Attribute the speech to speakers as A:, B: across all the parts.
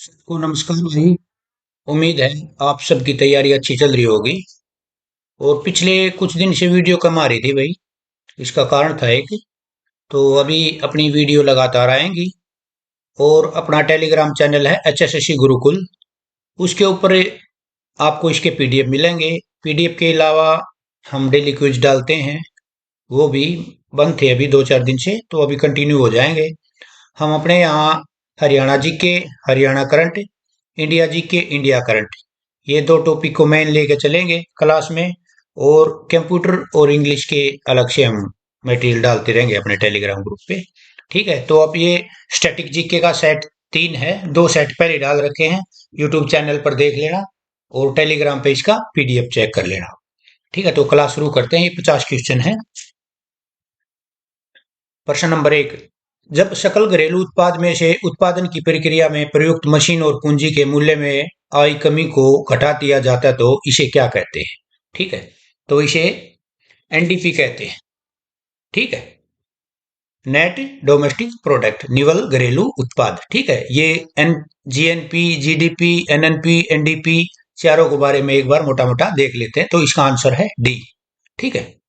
A: सबको नमस्कार भाई। उम्मीद है आप सबकी तैयारी अच्छी चल रही होगी। और पिछले कुछ दिन से वीडियो कम आ रही थी भाई। इसका कारण था एक, तो अभी अपनी वीडियो लगातार आएंगी। और अपना टेलीग्राम चैनल है HSSC गुरुकुल, उसके ऊपर आपको इसके पीडीएफ मिलेंगे। पीडीएफ के अलावा हम डेली क्विज डालते हैं, वो भी बंद थे अभी 2-4 दिन से, तो अभी कंटिन्यू हो जाएंगे। हम अपने यहाँ Haryana GK, Haryana current, India GK, India current, ये दो टॉपिक को मेन लेके चलेंगे क्लास में। और कंप्यूटर और इंग्लिश के अलग से हम मटेरियल डालते रहेंगे अपने टेलीग्राम ग्रुप पे। ठीक है, तो अब ये स्टैटिक जीके का सेट 3 है, 2 सेट पहले डाल रखे हैं। यूट्यूब चैनल पर देख लेना और टेलीग्राम पे इसका पीडीएफ चेक कर लेना। ठीक है, तो क्लास शुरू करते हैं। ये 50 क्वेश्चन है। प्रश्न नंबर 1, जब सकल घरेलू उत्पाद में से उत्पादन की प्रक्रिया में प्रयुक्त मशीन और पूंजी के मूल्य में आई कमी को घटा दिया जाता है तो इसे क्या कहते हैं? ठीक है, तो इसे एनडीपी कहते हैं। ठीक है, नेट डोमेस्टिक प्रोडक्ट, निवल घरेलू उत्पाद। ठीक है, ये एन जीएनपी, जीडीपी, एनएनपी, एनडीपी चारों के बारे में एक बार मोटा मोटा देख लेते हैं। तो इसका आंसर है डी। ठीक है,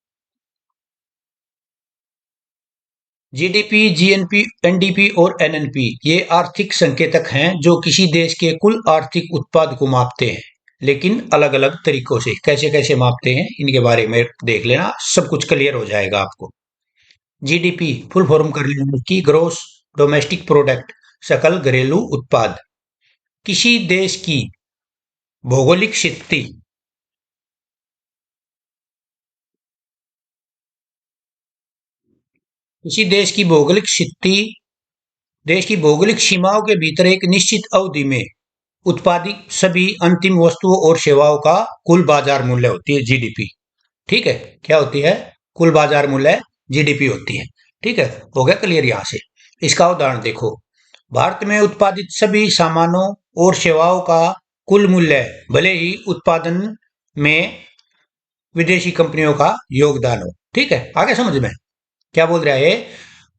A: जीडीपी, जीएनपी, एनडीपी और एनएनपी ये आर्थिक संकेतक हैं जो किसी देश के कुल आर्थिक उत्पाद को मापते हैं, लेकिन अलग अलग तरीकों से। कैसे कैसे मापते हैं इनके बारे में देख लेना, सब कुछ क्लियर हो जाएगा आपको। जीडीपी फुल फॉर्म कर लेना कि ग्रोस डोमेस्टिक प्रोडक्ट, सकल घरेलू उत्पाद। किसी देश की भौगोलिक स्थिति, किसी देश की भौगोलिक सीमाओं के भीतर एक निश्चित अवधि में उत्पादित सभी अंतिम वस्तुओं और सेवाओं का कुल बाजार मूल्य होती है जीडीपी। ठीक है, क्या होती है? कुल बाजार मूल्य जीडीपी होती है। ठीक है, हो गया क्लियर यहां से। इसका उदाहरण देखो, भारत में उत्पादित सभी सामानों और सेवाओं का कुल मूल्य, भले ही उत्पादन में विदेशी कंपनियों का योगदान हो। ठीक है, आगे समझ में क्या बोल रहा है?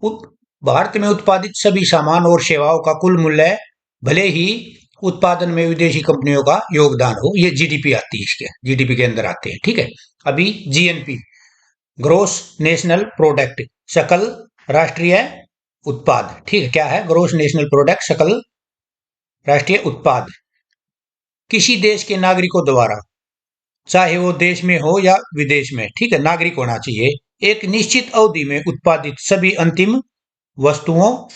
A: उत- भारत में उत्पादित सभी सामान और सेवाओं का कुल मूल्य, भले ही उत्पादन में विदेशी कंपनियों का योगदान हो, ये जीडीपी आती है, इसके जीडीपी के अंदर आते हैं। ठीक है, अभी जीएनपी, ग्रोस नेशनल प्रोडक्ट, सकल राष्ट्रीय उत्पाद। ठीक है, क्या है? ग्रोस नेशनल प्रोडक्ट, सकल राष्ट्रीय उत्पाद। किसी देश के नागरिकों द्वारा, चाहे वो देश में हो या विदेश में, ठीक है, नागरिक होना चाहिए, एक निश्चित अवधि में उत्पादित सभी अंतिम वस्तुओं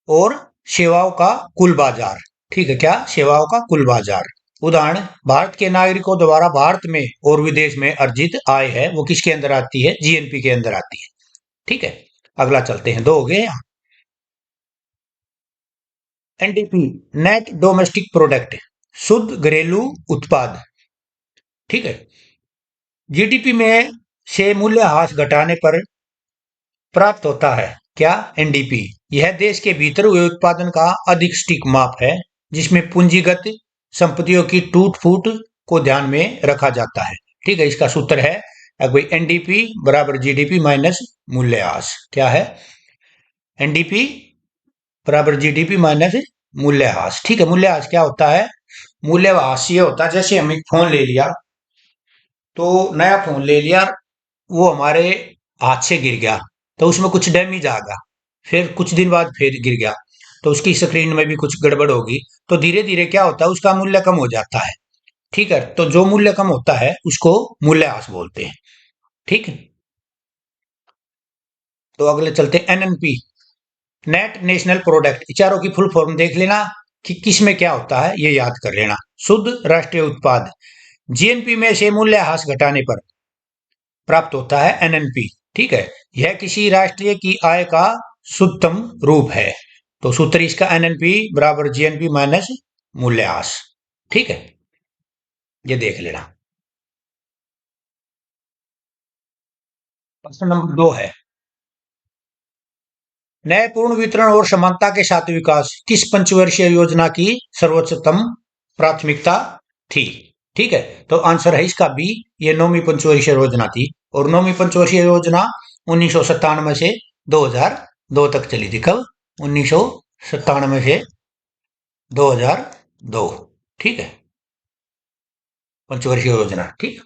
A: और सेवाओं का कुल बाजार। ठीक है, क्या? सेवाओं का कुल बाजार। उदाहरण, भारत के नागरिकों द्वारा भारत में और विदेश में अर्जित आय है, वो किसके अंदर आती है? जीएनपी के अंदर आती है। ठीक है, अगला चलते हैं। दो हो गए यहाँ। एनडीपी, नेट डोमेस्टिक प्रोडक्ट, शुद्ध घरेलू उत्पाद। ठीक है, जीडीपी में से मूल्यह्रास घटाने पर प्राप्त होता है क्या? एनडीपी। यह देश के भीतर हुए उत्पादन का अधिक सटीक माप है, जिसमें पूंजीगत संपत्तियों की टूट फूट को ध्यान में रखा जाता है। ठीक है, इसका सूत्र है भाई एनडीपी बराबर जीडीपी माइनस मूल्यह्रास। क्या है? एनडीपी बराबर जीडीपी माइनस मूल्यह्रास। ठीक है, मूल्यह्रास क्या होता है? मूल्यह्रास ये होता है, जैसे हम एक फोन ले लिया, तो नया फोन ले लिया, वो हमारे हाथ से गिर गया, तो उसमें कुछ डैमेज आ गया, फिर कुछ दिन बाद फिर गिर गया, तो उसकी स्क्रीन में भी कुछ गड़बड़ होगी, तो धीरे धीरे क्या होता है? उसका मूल्य कम हो जाता है। ठीक है, तो जो मूल्य कम होता है उसको मूल्यह्रास बोलते हैं। ठीक है, तो अगले चलते हैं। एनएनपी, नेट नेशनल प्रोडक्ट, चारों की फुल फॉर्म देख लेना कि किस में क्या होता है, ये याद कर लेना। शुद्ध राष्ट्रीय उत्पाद, जीएनपी में से मूल्यह्रास घटाने पर प्राप्त होता है एनएनपी। ठीक है, यह किसी राष्ट्रीय की आय का शुद्धतम रूप है, तो सूत्र इसका एनएनपी बराबर जीएनपी माइनस मूल्यह्रास। ठीक है, ये देख लेना। प्रश्न नंबर 2 है, न्यायपूर्ण वितरण और समानता के साथ विकास किस पंचवर्षीय योजना की सर्वोच्चतम प्राथमिकता थी? ठीक है, तो आंसर है इसका बी, ये 9वीं पंचवर्षीय योजना थी। और 9वीं पंचवर्षीय योजना 1997 से 2002 तक चली थी। कब? 1997 97 से 2002। ठीक है, पंचवर्षीय योजना। ठीक,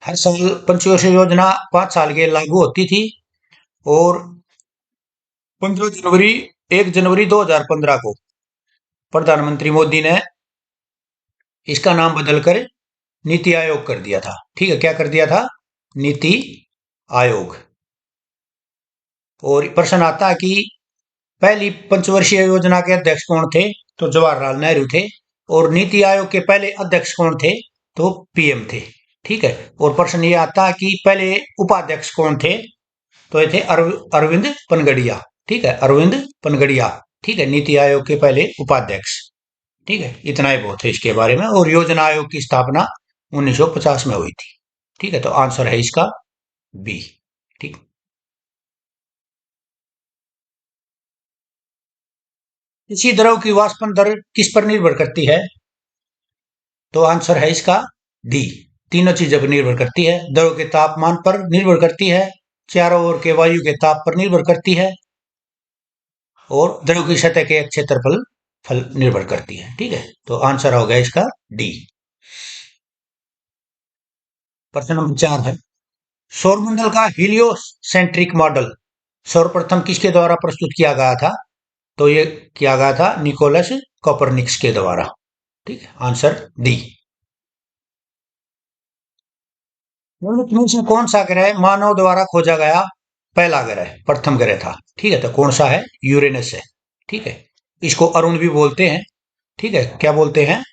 A: हर साल पंचवर्षीय योजना 5 साल के लागू होती थी। और 1 जनवरी 2015 को प्रधानमंत्री मोदी ने इसका नाम बदलकर नीति आयोग कर दिया था। ठीक है, क्या कर दिया था? नीति आयोग। और प्रश्न आता है कि पहली पंचवर्षीय योजना के अध्यक्ष कौन थे? तो जवाहरलाल नेहरू थे। और नीति आयोग के पहले अध्यक्ष कौन थे? तो पीएम थे। ठीक है, और प्रश्न ये आता है कि पहले उपाध्यक्ष कौन थे? तो ये थे अरविंद पनगड़िया। ठीक है, अरविंद पनगड़िया। ठीक है, नीति आयोग के पहले उपाध्यक्ष। ठीक है, इतना ही बहुत है इसके बारे में। और योजना आयोग की स्थापना 1950 में हुई थी। ठीक है, तो आंसर है इसका बी। ठीक, इसी द्रव की वाष्पन दर किस पर निर्भर करती है? तो आंसर है इसका डी। तीनों चीजों पर निर्भर करती है। द्रव के तापमान पर निर्भर करती है, चारों ओर के वायु के ताप पर निर्भर करती है, और द्रव की सतह के क्षेत्रफल फल निर्भर करती है। ठीक है, तो आंसर हो गया इसका डी। प्रश्न नंबर 4 है, सौरमंडल का हीलियोसेंट्रिक मॉडल सर्वप्रथम किसके द्वारा प्रस्तुत किया गया था? तो ये किया गया था निकोलस कोपरनिकस के द्वारा। ठीक है, आंसर डी। निम्नलिखित में से कौन सा ग्रह मानव द्वारा खोजा गया पहला ग्रह, प्रथम ग्रह था? ठीक है, तो कौन सा है? यूरेनस है। ठीक है, इसको अरुण भी बोलते हैं। ठीक है, क्या बोलते हैं?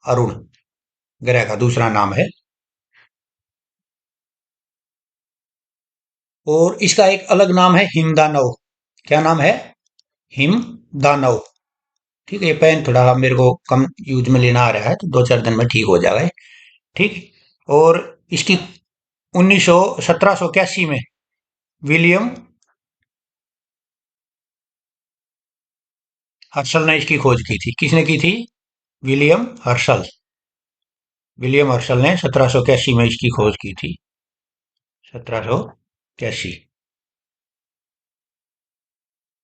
A: अरुण ग्रह का दूसरा नाम है। और इसका एक अलग नाम है हिमदानव। क्या नाम है? हिमदानव। ठीक है, ये पेन थोड़ा मेरे को कम यूज में लेना आ रहा है, तो 2-4 दिन में ठीक हो जाएगा। ठीक, और इसकी 1781 में विलियम हर्शल ने इसकी खोज की थी। किसने की थी? William Herschel. विलियम हर्शल ने 1781 में इसकी खोज की थी। 1781।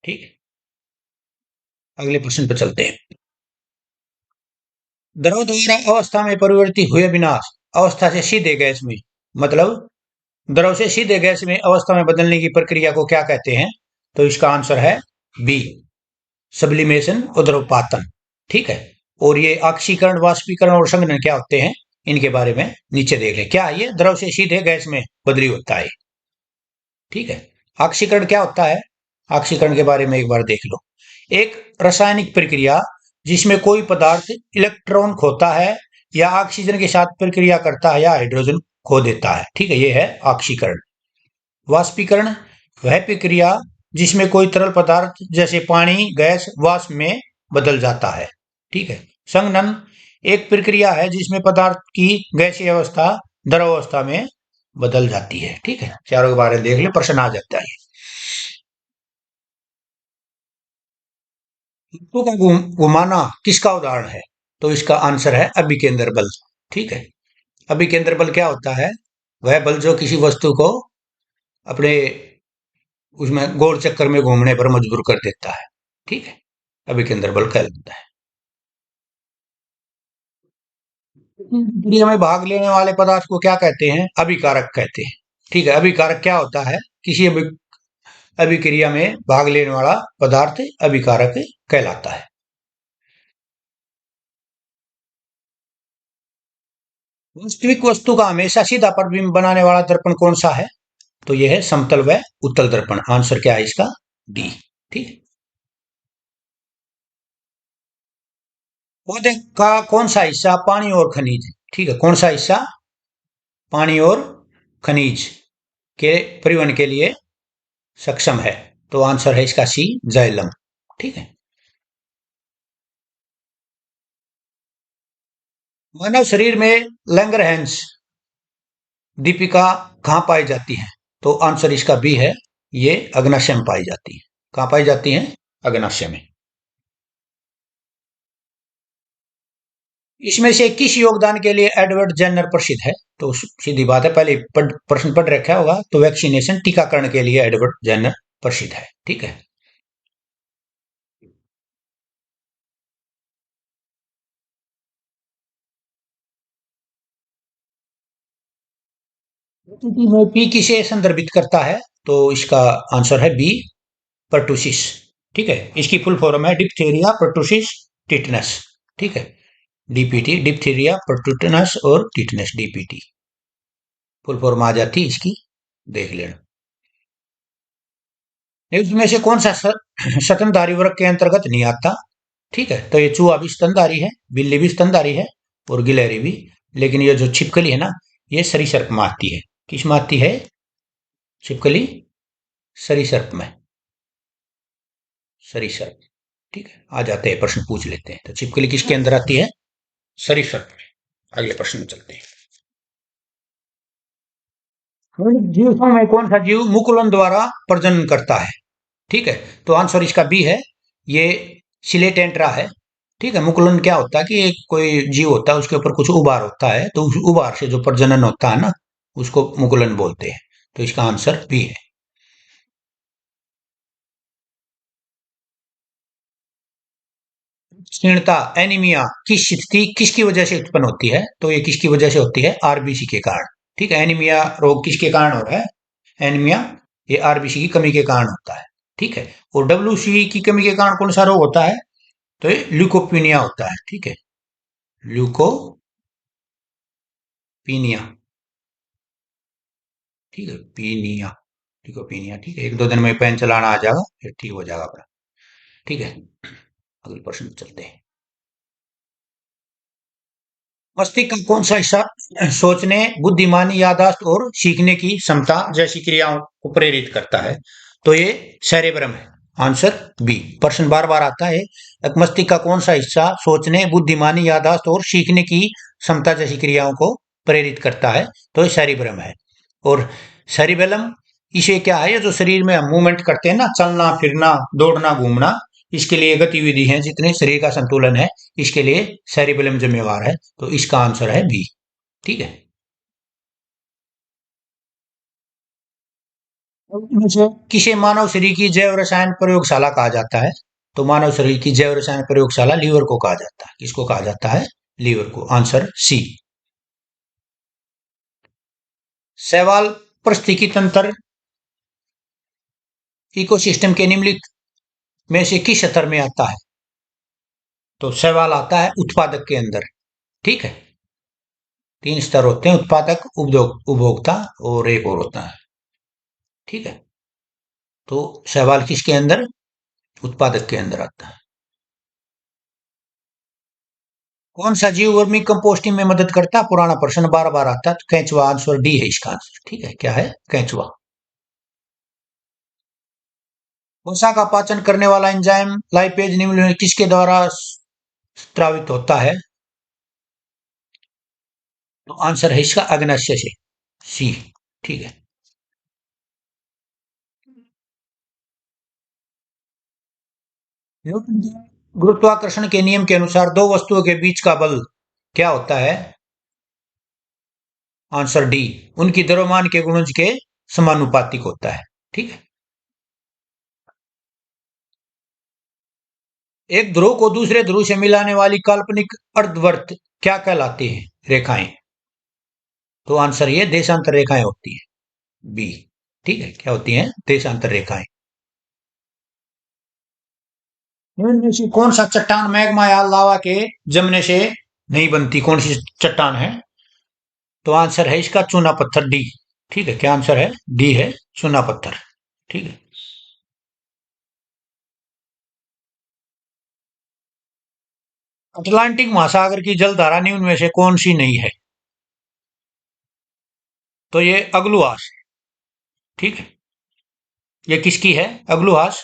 A: ठीक, अगले प्रश्न पर चलते हैं। द्रव द्वारा अवस्था में परिवर्तित हुए बिना अवस्था से सीधे गैस में, मतलब द्रव से सीधे गैस में अवस्था में बदलने की प्रक्रिया को क्या कहते हैं? तो इसका आंसर है बी, सब्लिमेशन, उद्रवपातन। ठीक है, और ये ऑक्सीकरण, वाष्पीकरण और संघनन क्या होते हैं, इनके बारे में नीचे देख लें। क्या ये द्रव से सीधे गैस में बदली होता है? ठीक है, ऑक्सीकरण क्या होता है? ऑक्सीकरण के बारे में एक बार देख लो। एक रासायनिक प्रक्रिया जिसमें कोई पदार्थ इलेक्ट्रॉन खोता है या ऑक्सीजन के साथ प्रक्रिया करता है या हाइड्रोजन खो देता है। ठीक है, ये है ऑक्सीकरण। वाष्पीकरण वह प्रक्रिया जिसमें कोई तरल पदार्थ जैसे पानी, गैस वाष्प में बदल जाता है। ठीक है, संघनन एक प्रक्रिया है जिसमें पदार्थ की गैसीय अवस्था द्रव अवस्था में बदल जाती है। ठीक है, चारों के बारे में देख ले, प्रश्न आ जाता है। तत्वों का घुमाना किसका उदाहरण है? तो इसका आंसर है अभिकेंद्र बल। ठीक है, अभिकेंद्र बल क्या होता है? वह बल जो किसी वस्तु को अपने उसमें गोल चक्कर में घूमने पर मजबूर कर देता है। ठीक है, अभिकेंद्र बल कहलाता है। क्रिया में भाग लेने वाले पदार्थ को क्या कहते हैं? अभिकारक कहते हैं। ठीक है, अभिकारक क्या होता है? किसी अभिक्रिया में भाग लेने वाला पदार्थ अभिकारक कहलाता है। वास्तविक वस्तु का हमेशा सीधा प्रतिबिंब बनाने वाला दर्पण कौन सा है? तो यह है समतल व उत्तल दर्पण। आंसर क्या है इसका? डी। ठीक, पौधे का कौन सा हिस्सा पानी और खनिज, ठीक है, कौन सा हिस्सा पानी और खनिज के परिवहन के लिए सक्षम है? तो आंसर है इसका सी, जाइलम। ठीक है, मानव शरीर में लैंगरहैंस दीपिका कहाँ पाई जाती है? तो आंसर इसका बी है, ये अग्नाशय में पाई जाती है। कहाँ पाई जाती है? अग्नाशय में। इसमें से किस योगदान के लिए एडवर्ड जेनर प्रसिद्ध है? तो सीधी बात है, पहले प्रश्न पढ़ रखा होगा, तो वैक्सीनेशन, टीकाकरण के लिए एडवर्ड जेनर प्रसिद्ध है। ठीक है, में पी किसे संदर्भित करता है? तो इसका आंसर है बी, पर्टुसिस। ठीक है, इसकी फुल फॉर्म है डिप्थीरिया पर्टुसिस टिटनस। ठीक है, डीपीटी, डिप्थीरिया पर्टुटनस और टिटनस, डीपीटी फुल फॉर्म आ जाती है इसकी, देख लेना। इसमें से कौन सा स्तनधारी वर्ग के अंतर्गत नहीं आता? ठीक है, तो ये चूहा भी स्तनधारी है, बिल्ली भी स्तनधारी है और गिलहरी भी। लेकिन ये जो छिपकली है ना, ये सरीसृप में आती है। किस में आती है छिपकली? सरीसृप में, सरीसृप। ठीक है, आ जाते हैं, प्रश्न पूछ लेते हैं। तो छिपकली किसके अंदर आती है? सरीसृप में। अगले प्रश्न में चलते हैं। जीव में कौन सा जीव मुकुलन द्वारा प्रजनन करता है? ठीक है, तो आंसर इसका बी है, ये सिलेटेंट्रा है। ठीक है, मुकुलन क्या होता है कि एक कोई जीव होता है, उसके ऊपर कुछ उभार होता है, तो उस उभार से जो प्रजनन होता है ना, उसको मुकुलन बोलते हैं। तो इसका आंसर बी है। क्षीणता, एनीमिया किस स्थिति, किसकी वजह से उत्पन्न होती है? तो ये किसकी वजह से होती है? आरबीसी के कारण। ठीक है, एनीमिया रोग किसके कारण हो रहा है? एनीमिया, ये आरबीसी की कमी के कारण होता है। ठीक है, और डब्ल्यूसी की कमी के कारण कौन सा रोग होता है? तो ये ल्यूकोपीनिया होता है। ठीक है, ल्यूकोपीनिया। ठीक है, पीनिया, ल्यूकोपीनिया। ठीक है, एक दो दिन में पेन चलाना आ जाएगा, फिर ठीक हो जाएगा अपना। ठीक है, अगले प्रश्न पे चलते हैं। मस्तिष्क का कौन सा हिस्सा सोचने, बुद्धिमानी, याददाश्त और सीखने की क्षमता जैसी क्रियाओं को प्रेरित करता है? तो ये सेरेब्रम है। Answer B. प्रश्न बार बार आता है, मस्तिष्क का कौन सा हिस्सा सोचने, बुद्धिमानी, याददाश्त और सीखने की क्षमता जैसी क्रियाओं को प्रेरित करता है? तो ये सेरिब्रम है। और सेरिबेलम, इसे क्या है, ये जो शरीर में हम मूवमेंट करते हैं ना, चलना फिरना, दौड़ना घूमना, इसके लिए गतिविधि है, जितने शरीर का संतुलन है, इसके लिए सेरिबेलम जिम्मेवार है। तो इसका आंसर है बी। ठीक है, इनमें से किसे मानव शरीर की जैव रसायन प्रयोगशाला कहा जाता है? तो मानव शरीर की जैव रसायन प्रयोगशाला लीवर को कहा जाता है। किसको कहा जाता है? लीवर को। Answer C. शैवाल पारिस्थितिकी तंत्र इकोसिस्टम के निम्नलिखित में से किस स्तर में आता है? तो शैवाल आता है उत्पादक के अंदर। ठीक है, तीन स्तर होते हैं, उत्पादक, उपभोक्ता और एक और होता है। ठीक है, तो शैवाल किसके अंदर? उत्पादक के अंदर आता है। कौन सा जीव वर्मी कंपोस्टिंग में मदद करता है? पुराना प्रश्न बार बार आता है, तो केंचुआ। आंसर डी है इसका आंसर। ठीक है, क्या है? केंचुआ। वसा का पाचन करने वाला एंजाइम लाइपेज निम्न में किसके द्वारा स्रावित होता है? तो आंसर है इसका अग्नाशय से, सी। ठीक है, न्यूटन के गुरुत्वाकर्षण के नियम के अनुसार दो वस्तुओं के बीच का बल क्या होता है? आंसर डी, उनकी द्रव्यमान के गुणज के समानुपातिक होता है। ठीक है, एक ध्रुव को दूसरे ध्रुव से मिलाने वाली काल्पनिक अर्धवृत्त क्या कहलाती हैं रेखाएं? तो आंसर ये देशांतर रेखाएं होती है, बी। ठीक है, क्या होती हैं? देशांतर रेखाएं। इनमें से कौन सा चट्टान मैग्मा या लावा के जमने से नहीं बनती? कौन सी चट्टान है? तो आंसर है इसका चूना पत्थर, डी। ठीक है, क्या आंसर है? डी है, चूना पत्थर। ठीक है, अटलांटिक महासागर की जलधारा निम्न में से कौन सी नहीं है? तो ये अग्लुआस। ठीक है, ये किसकी है अग्लुआस?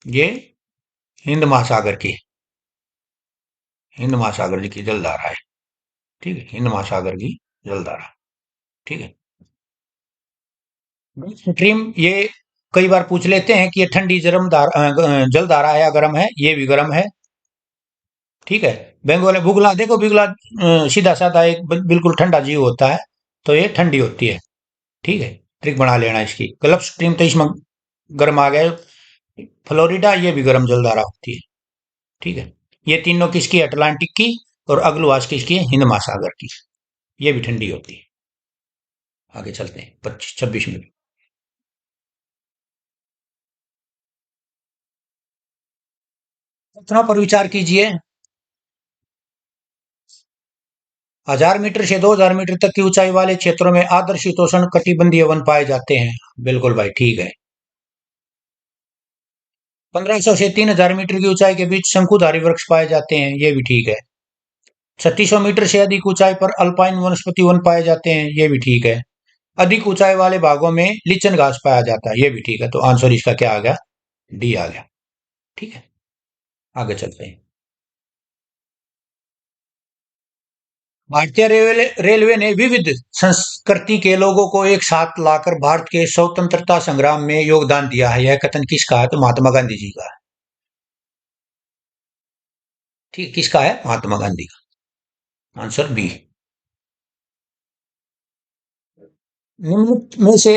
A: ये हिंद महासागर की, हिंद महासागर की जलधारा है। ठीक है, हिंद महासागर की जलधारा। ठीक है, स्ट्रीम, ये कई बार पूछ लेते हैं कि ये ठंडी जलधारा है या गर्म है? ये भी गर्म है। ठीक है, बंगाल बुगला देखो, बुगला सीधा साधा एक बिल्कुल ठंडा जीव होता है, तो ये ठंडी होती है। ठीक है, ट्रिक बना लेना इसकी। गल्फ स्ट्रीम तो इसमें गर्म आ गए। फ्लोरिडा, ये भी गर्म जलधारा होती है। ठीक है, ये तीनों किसकी है? अटलांटिक की। और अग्लुआस किसकी है? हिंद महासागर की। ये भी ठंडी होती है। आगे चलते हैं 25 26 मिनट। घटना पर विचार कीजिए। 1000 मीटर से 2000 मीटर तक की ऊंचाई वाले क्षेत्रों में आदर्श शीतोष्ण कटिबंधीय वन पाए जाते हैं। बिल्कुल भाई ठीक है। 1500 से 3000 मीटर की ऊंचाई के बीच शंकुधारी वृक्ष पाए जाते हैं। ये भी ठीक है। 3600 मीटर से अधिक ऊंचाई पर अल्पाइन वनस्पति वन पाए जाते हैं। ये भी ठीक है। अधिक ऊंचाई वाले भागों में लीचन घास पाया जाता है। ये भी ठीक है। तो आंसर इसका क्या आ गया? डी आ गया। ठीक है। आगे चलते हैं। भारतीय रेलवे ने विविध संस्कृति के लोगों को एक साथ लाकर भारत के स्वतंत्रता संग्राम में योगदान दिया है। यह कथन किसका है? तो महात्मा गांधी जी का है। ठीक, किसका है? महात्मा गांधी का। Answer B. निम्नलिखित में से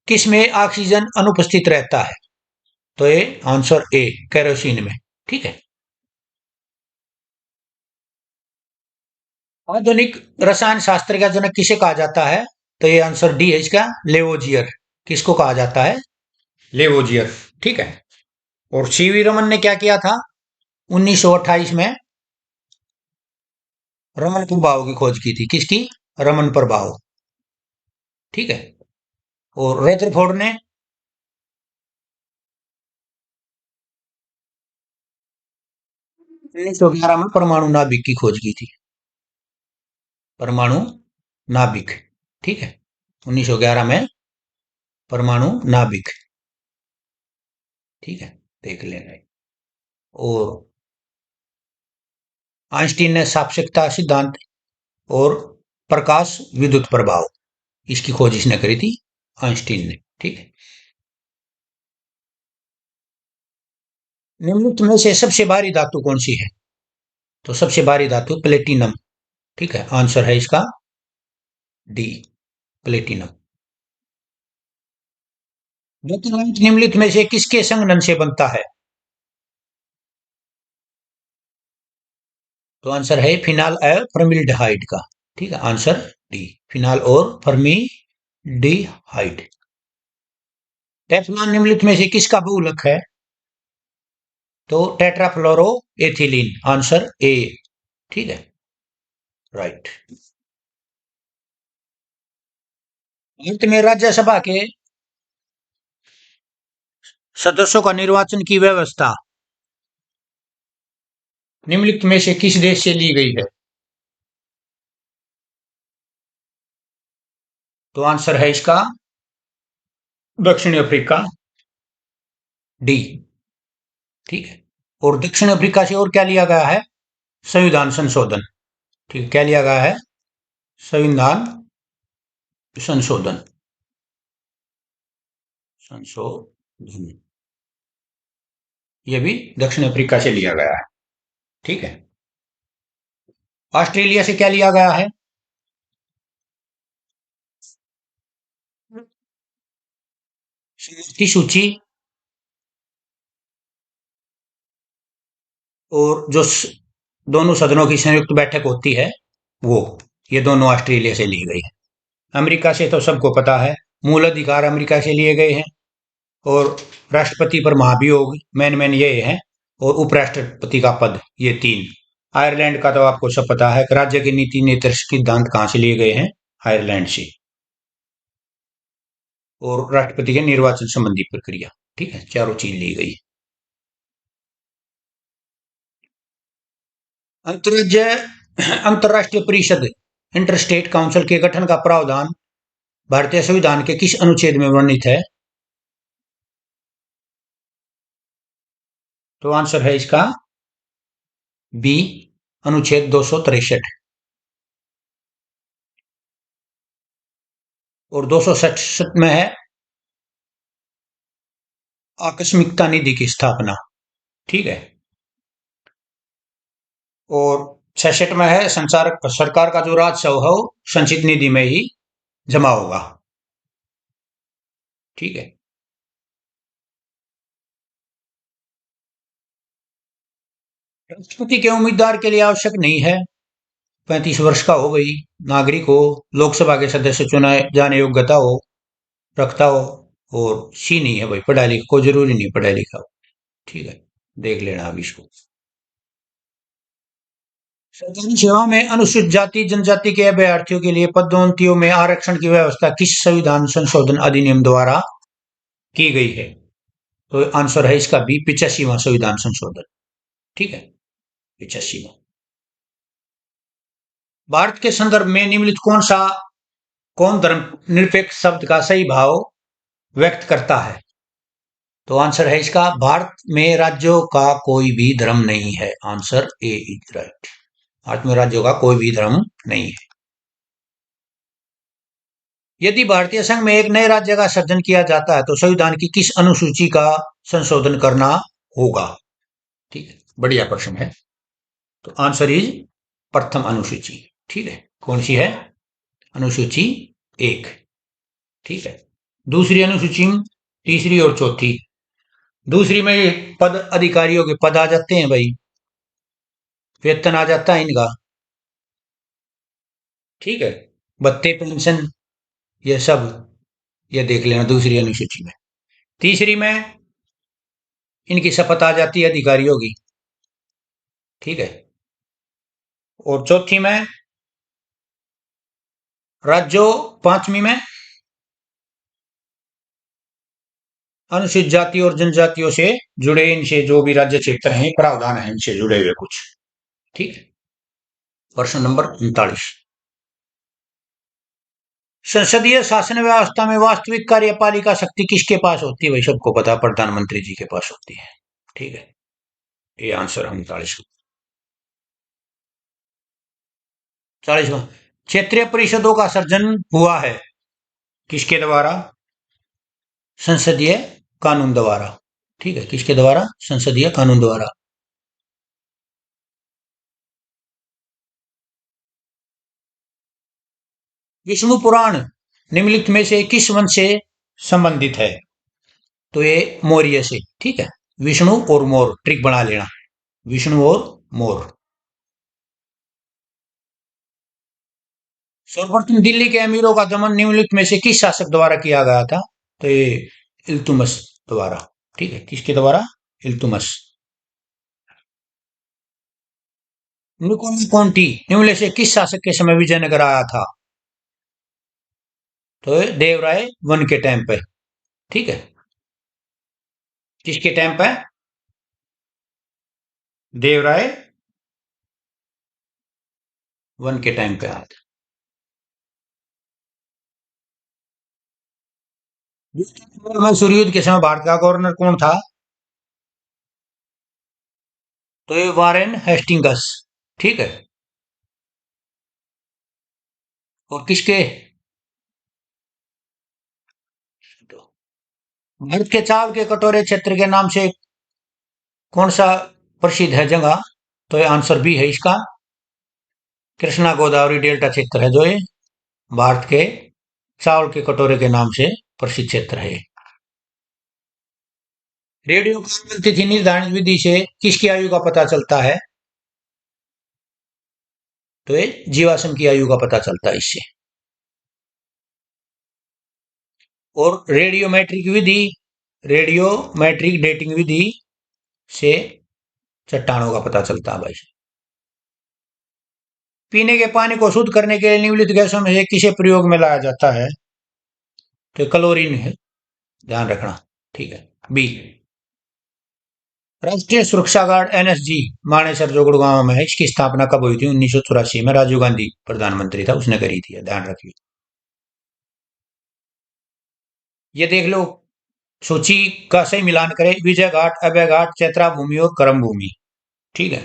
A: किस में ऑक्सीजन अनुपस्थित रहता है? तो ये आंसर ए, केरोसिन में। ठीक है। आधुनिक रसायन शास्त्र का जनक किसे कहा जाता है? तो ये आंसर डी है इसका, लेवोजियर। किसको कहा जाता है? लेवोजियर। ठीक है। और सीवी रमन ने क्या किया था? 1928 में रमन प्रभाव की खोज की थी। किसकी? रमन प्रभाव। ठीक है। और रेदरफोर्ड ने 1911 में परमाणु नाभिक की खोज की थी। परमाणु नाभिक। ठीक है। 1911 में परमाणु नाभिक। ठीक है। देख लेना। और आइंस्टीन ने सापेक्षता सिद्धांत और प्रकाश विद्युत प्रभाव, इसकी खोज इसने करी थी, आइंस्टीन ने। ठीक है। निम्नलिखित में से सबसे भारी धातु कौन सी है? तो सबसे भारी धातु प्लेटिनम। ठीक है। आंसर है इसका डी, प्लेटिनम। बेंटोनाइट निम्नलिखित में से किसके संघनन से बनता है? तो आंसर है फिनाल और फॉर्मल्डिहाइड का। ठीक है। आंसर डी, फिनाल और फॉर्मल्डिहाइड। टेफ्लॉन निम्नलिखित में से किसका बहुलक है? तो टेट्राफ्लोरो एथिलीन। Answer A. ठीक है। राइट। अंत में राज्यसभा के सदस्यों का निर्वाचन की व्यवस्था निम्नलिखित में से किस देश से ली गई है? तो आंसर है इसका दक्षिण अफ्रीका, डी। ठीक है। और दक्षिण अफ्रीका से और क्या लिया गया है? संविधान संशोधन। ठीक है। क्या लिया गया है? संविधान संशोधन। संशोधन। यह भी दक्षिण अफ्रीका से लिया गया है। ठीक है। ऑस्ट्रेलिया से क्या लिया गया है? की सूची। और जो दोनों सदनों की संयुक्त बैठक होती है, वो, ये दोनों ऑस्ट्रेलिया से ली गई है। अमेरिका से तो सबको पता है, मूल अधिकार अमेरिका से लिए गए हैं। और राष्ट्रपति पर महाभियोग, मेन मेन ये है। और उपराष्ट्रपति का पद, ये तीन। आयरलैंड का तो आपको सब पता है, राज्य की नीति नेतृत्व सिद्धांत कहाँ से लिए गए हैं? आयरलैंड से। और राष्ट्रपति के निर्वाचन संबंधी प्रक्रिया। ठीक है। चारों चीज ली गई। अंतर्राष्ट्रीय परिषद, इंटरस्टेट काउंसिल के गठन का प्रावधान भारतीय संविधान के किस अनुच्छेद में वर्णित है? तो आंसर है इसका बी, अनुच्छेद 263। और 267 में है आकस्मिकता निधि की स्थापना। ठीक है। और 66 में है संचार सरकार का जो राजस्व है वो संचित निधि में ही जमा होगा। ठीक है। राष्ट्रपति के उम्मीदवार के लिए आवश्यक नहीं है। 35 वर्ष का हो गई, नागरिक हो, लोकसभा के सदस्य चुनाए जाने योग्यता हो, रखता हो, और सी नहीं है भाई, पढ़ा लिखा, कोई जरूरी नहीं पढ़ा लिखा हो। ठीक है, देख लेना अब इसको। सरकारी सेवाओं में अनुसूचित जाति जनजाति के अभ्यर्थियों के लिए पदोन्नतियों में आरक्षण की व्यवस्था किस संविधान संशोधन अधिनियम द्वारा की गई है? तो आंसर है इसका बी, 85वां संविधान संशोधन। ठीक है, 85वां। भारत के संदर्भ में निम्नलिखित कौन धर्म निरपेक्ष शब्द का सही भाव व्यक्त करता है? तो आंसर है इसका, भारत में राज्यों का कोई भी धर्म नहीं है। Answer A is right. Bharat में राज्यों का कोई भी धर्म नहीं है। यदि भारतीय संघ में एक नए राज्य का सृजन किया जाता है तो संविधान की किस अनुसूची का संशोधन करना होगा? ठीक है, बढ़िया प्रश्न है। तो आंसर इज प्रथम अनुसूची। ठीक है, कौन सी है? अनुसूची 1। ठीक है, दूसरी अनुसूची में तीसरी और चौथी। दूसरी में पद अधिकारियों के पद आ जाते हैं भाई, वेतन आ जाता है इनका। ठीक है, भत्ते पेंशन ये सब, ये देख लेना दूसरी अनुसूची में। तीसरी में इनकी शपथ आ जाती है अधिकारियों की। ठीक है, और चौथी में राज्यों, पांचवी में अनुसूचित जाति और जनजातियों से जुड़े, इनसे जो भी राज्य क्षेत्र हैं, प्रावधान है इनसे जुड़े हुए कुछ। ठीक है, प्रश्न नंबर 39। संसदीय शासन व्यवस्था में वास्तविक कार्यपालिका शक्ति किसके पास होती है? भाई सबको पता, प्रधानमंत्री जी के पास होती है। ठीक है, ये आंसर 39। 40वां, क्षेत्रीय परिषदों का सर्जन हुआ है किसके द्वारा? संसदीय कानून द्वारा। ठीक है, किसके द्वारा? संसदीय कानून द्वारा। विष्णु पुराण निम्नलिखित में से किस वंश से संबंधित है? तो ये मौर्य से। ठीक है, विष्णु और मोर, ट्रिक बना लेना, विष्णु और मोर। सर्वप्रथम दिल्ली के अमीरों का दमन निम्नलिखित में से किस शासक द्वारा किया गया था? तो ये इल्तुतमिश द्वारा। ठीक है, किसके द्वारा? इल्तुतमिश। निकोला कौंटी निम्नलिखित से किस शासक के समय विजयनगर आया था? तो ये देवराय वन के टाइम पे। ठीक है, किसके टाइम पे? देवराय वन के टाइम पे आया था। सूर्य युद्ध के समय भारत का गवर्नर कौन था? तो ये वारेन हेस्टिंगस। ठीक है, और किसके? भारत के चावल के कटोरे क्षेत्र के नाम से कौन सा प्रसिद्ध है जगह? तो ये आंसर बी है इसका, कृष्णा गोदावरी डेल्टा क्षेत्र है जो ये भारत के चावल के कटोरे के नाम से प्रसिद्ध क्षेत्र है। रेडियो कार्बन तिथि निर्धारित विधि से किसकी आयु का पता चलता है? तो ये जीवाश्म की आयु का पता चलता है इससे। और रेडियोमेट्रिक डेटिंग विधि से चट्टानों का पता चलता है भाई। पीने के पानी को शुद्ध करने के लिए निम्नलिखित गैसों में से किसे प्रयोग में लाया जाता है? तो क्लोरीन है, ध्यान रखना। ठीक है, बी। राष्ट्रीय सुरक्षा गार्ड एनएसजी मानेसर जो गुड़गांव में है, इसकी स्थापना कब हुई थी? 1984 में, राजीव गांधी प्रधानमंत्री था, उसने करी थी, ध्यान रखिए। ये देख लो, सूची का सही मिलान करें, विजय घाट, अभय घाट, चैत्रा भूमि और करम भूमि। ठीक है,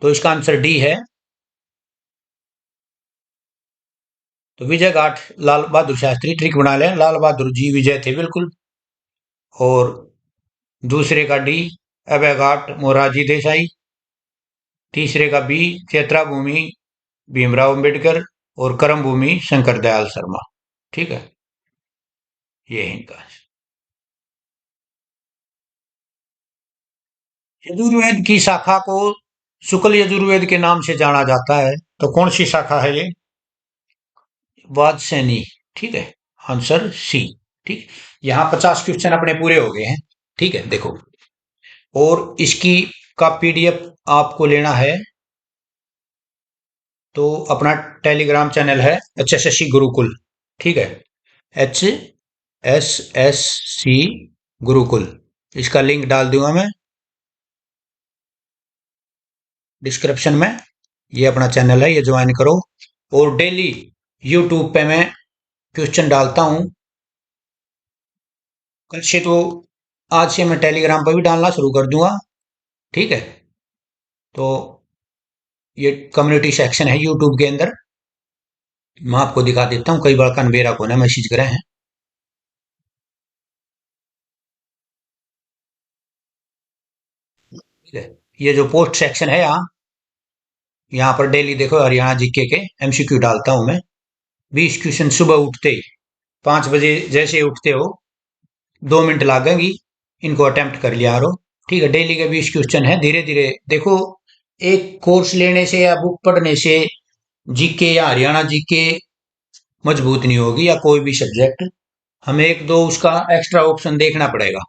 A: तो इसका आंसर डी है। तो विजय घाट लाल बहादुर शास्त्री, ट्रिक बना लें, लाल बहादुर जी विजय थे बिल्कुल। और दूसरे का डी, अभय घाट मोरारजी देसाई। तीसरे का बी, चैत्रा भूमि भीमराव अंबेडकर। और करम भूमि शंकर दयाल शर्मा। ठीक है, ये है इनका। यजुर्वेद की शाखा को शुक्ल यजुर्वेद के नाम से जाना जाता है। तो कौन सी शाखा है ये? वाजसैनी। ठीक है, आंसर सी। ठीक, यहाँ 50 क्वेश्चन अपने पूरे हो गए हैं। ठीक है, देखो, और इसकी का पीडीएफ आपको लेना है तो अपना टेलीग्राम चैनल है HSSC गुरुकुल। ठीक है, HSSC गुरुकुल, इसका लिंक डाल दूंगा मैं डिस्क्रिप्शन में। ये अपना चैनल है, ये ज्वाइन करो। और डेली यूट्यूब पे मैं क्वेश्चन डालता हूँ। कल से तो, आज से मैं टेलीग्राम पर भी डालना शुरू कर दूंगा। ठीक है, तो ये कम्युनिटी सेक्शन है यूट्यूब के अंदर, मैं आपको दिखा देता हूँ। कई बार कन्वेरा को ना मैसेज करे हैं। ठीक है, ये जो पोस्ट सेक्शन है यहाँ पर डेली देखो हरियाणा जीके के एमसीक्यू डालता हूँ मैं। 20 क्वेश्चन सुबह उठते ही, 5 बजे जैसे उठते हो, 2 मिनट लगेंगी, इनको अटेम्प्ट कर लिया करो। ठीक है, डेली के 20 क्वेश्चन है। धीरे धीरे देखो, एक कोर्स लेने से या बुक पढ़ने से जीके या हरियाणा जीके मजबूत नहीं होगी, या कोई भी सब्जेक्ट। हमें एक दो उसका एक्स्ट्रा ऑप्शन देखना पड़ेगा।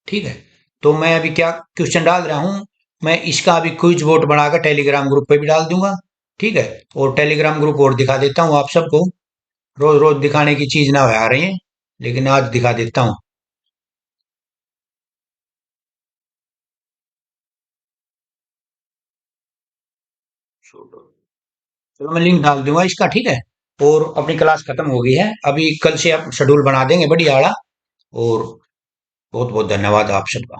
A: ठीक है, तो मैं अभी क्या क्वेश्चन डाल रहा हूँ, मैं इसका अभी क्विज बोर्ड बनाकर टेलीग्राम ग्रुप पे भी डाल दूंगा। ठीक है, और टेलीग्राम ग्रुप और दिखा देता हूँ आप सबको। रोज रोज दिखाने की चीज ना आ रही है, लेकिन आज दिखा देता हूँ। चलो मैं लिंक डाल दूंगा इसका। ठीक है, और अपनी क्लास खत्म हो गई है अभी, कल से आप शेड्यूल बना देंगे बढ़िया वाला। और बहुत बहुत धन्यवाद आप सबका।